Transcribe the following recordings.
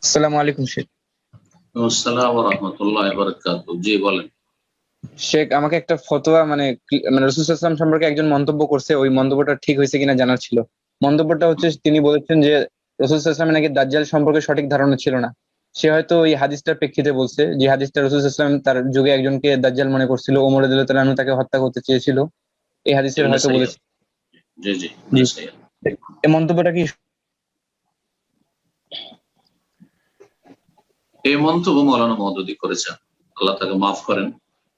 আসসালামু আলাইকুম শেখ। আসসালামু আলাইকুম ওয়া রাহমাতুল্লাহি ওয়া বারাকাতুহু। জি বলেন। শেখ, আমাকে একটা ফতোয়া মানে রাসূল সাল্লাল্লাহু আলাইহি ওয়াসাল্লাম সম্পর্কে একজন মন্তব্য করছে, ওই মন্তব্যটা ঠিক হয়েছে কিনা জানার ছিল। মন্তব্যটা হচ্ছে, তিনি বলেছেন যে রাসূল সাল্লাল্লাহু আলাইহি ওয়াসাল্লামের নাকি দাজ্জাল সম্পর্কে সঠিক ধারণা ছিল না। সে হয়তো ওই হাদিসটার প্রেক্ষিতে বলছে, যে হাদিসটা রাসূল সাল্লাল্লাহু আলাইহি ওয়াসাল্লাম তার যুগে একজনকে দাজ্জাল মনে করছিল, ওমর রাদিয়াল্লাহু তাআলা আনহু তাকে হত্যা করতে চেয়েছিল। এই হাদিসের ইবনে হয়তো সাইয়্যাদ। বলেছে। জি জি, জি, ইবনে সাইয়্যাদ। এই মন্তব্যটা কি? এই মন্তব্য মাওলানা মওদুদী করেছেন। আল্লাহ তাকে মাফ করেন।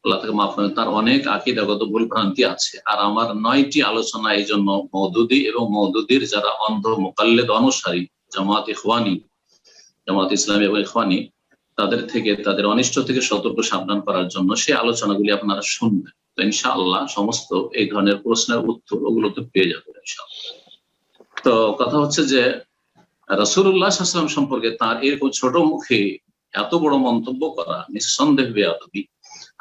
আল্লাহ তাকে মাফ করেন। তার অনেক আকীদাগত ভুল ভ্রান্তি আছে। আর আমার ৯টি আলোচনা এই জন্য মওদুদী এবং মওদুদীর যারা অন্ধ মুকাল্লিদ অনুসারী, জামাত ইখওয়ানী, জামাত ইসলামী এবং ইখওয়ানী, তাদের থেকে, তাদের অনিষ্ট থেকে সতর্ক সাবধান করার জন্য সেই আলোচনাগুলি আপনারা শুনবেন। তো ইনশাআল্লাহ সমস্ত এই ধরনের প্রশ্নের উত্তর ওগুলোতে পেয়ে যাবেন ইনশাআল্লাহ। তো কথা হচ্ছে যে রাসূলুল্লাহ সাল্লাল্লাহু আলাইহি ওয়াসাল্লাম সম্পর্কে তার এরকম ছোট মুখে এত বড় মন্তব্য করা নিঃসন্দেহ বেয়াদবি।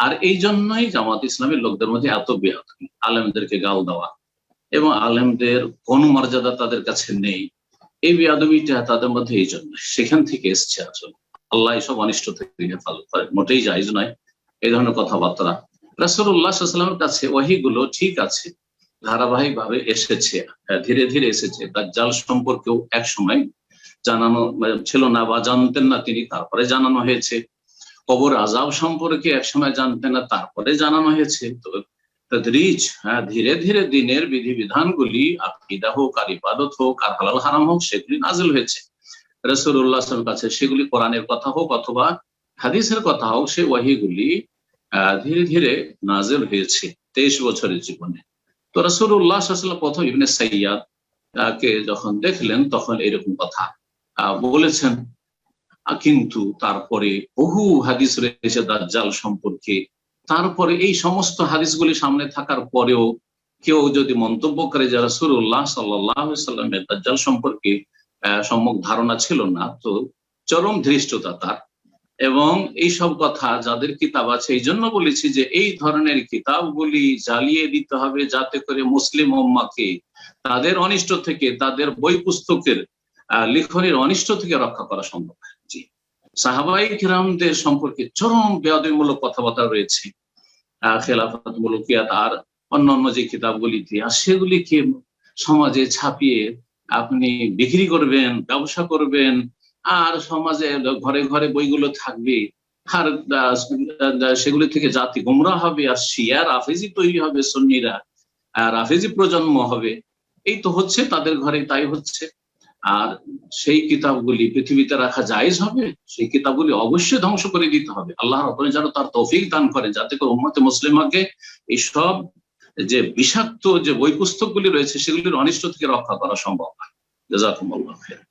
আর এই জন্যই জামাত ইসলামের লোকদের মধ্যে এত বেয়াদবি, আলেমদেরকে গাল দেওয়া এবং আলেমদের কোনো মর্যাদা তাদের কাছে নেই। এই বেয়াদবিটা তাদের মধ্যে এই জন্য, সেখান থেকে এসছে আসলে। আল্লাহ এসব অনিষ্ট থেকে হেফাজত করেন। মোটেই জায়েজ নয় এই ধরনের কথাবার্তা। রাসূলুল্লাহ সাল্লাল্লাহু আলাইহি ওয়াসাল্লামের কাছে ওহীগুলো ঠিক আছে, ধারাবাহিক ভাবে এসেছে, ধীরে ধীরে এসেছে। দাজ্জাল সম্পর্কেও এক সময় জানানো ছিল না বা জানতেন না তিনি, তারপরে জানানো হয়েছে। কবর আযাব সম্পর্কে একসময় জানতেন না, তারপরে জানানো হয়েছে। তো তাদরিজ, ধীরে ধীরে দিনের বিধিবিধানগুলি, আকীদা হোক আর ইবাদত হোক আর হালাল হারাম হোক, সেগুলি নাযিল হয়েছে রাসূলুল্লাহ সাল্লাল্লাহু আলাইহি ওয়াসাল্লামের কাছে। সেগুলি কোরআনের কথা হোক অথবা হাদিসের কথা হোক, সেই ওহীগুলি ধীরে ধীরে নাযিল হয়েছে 23 বছরের জীবনে। তো রাসূলুল্লাহ সাল্লাল্লাহু আলাইহি ওয়াসাল্লাম প্রথম ইবনে সাইয়্যাদ কে যখন দেখলেন তখন এরকম কথা বলেছেন। কিন্তু তারপরে বহু হাদিস রয়েছে দাজ্জাল সম্পর্কে। তারপরে এই সমস্ত হাদিসগুলি সামনে থাকার পরেও কেউ যদি মন্তব্য করে যে রাসূলুল্লাহ সাল্লাল্লাহু আলাইহি ওয়াসাল্লামের দাজ্জাল সম্পর্কে সম্যক ধারণা ছিল না, তো চরম ধৃষ্টতা তার। এবং এই সব কথা যাদের কিতাব আছে, এই জন্য বলেছি যে এই ধরনের কিতাবগুলি জ্বালিয়ে দিতে হবে, যাতে করে মুসলিম উম্মাহকে তাদের অনিষ্ট থেকে, তাদের বই পুস্তকের লিখনের অনিষ্ট থেকে রক্ষা করা সম্ভব। জি, সাহাবায়ে কিরামদের সম্পর্কে চরম বেয়াদবিমূলক কথাবার্তা রয়েছে খেলাফত মুলকিয়াত আর অন্যান্য যে কিতাবগুলিতে, আর সেগুলিকে সমাজে ছাপিয়ে আপনি বিক্রি করবেন, ব্যবসা করবেন, আর সমাজে ঘরে ঘরে বইগুলো থাকবে, আর সেগুলি থেকে জাতি গোমরাহ হবে, আর শিয়া রাফেজি তৈরি হবে, সুন্নিরা রাফেজি প্রজন্ম হবে। এই তো হচ্ছে তাদের ঘরে, তাই হচ্ছে। আর সেই কিতাবগুলি পৃথিবীতে রাখা জায়েজ হবে? সেই কিতাবগুলি অবশ্যই ধ্বংস করে দিতে হবে। আল্লাহ রাব্বুল যেন তার তৌফিক দান করেন, যাতে করে উম্মতে মুসলিমাকে এইসব যে বিষাক্ত যে বই পুস্তকগুলি রয়েছে সেগুলির অনিষ্ট থেকে রক্ষা করা সম্ভব হয়। জাযাকুমুল্লাহ খাইর।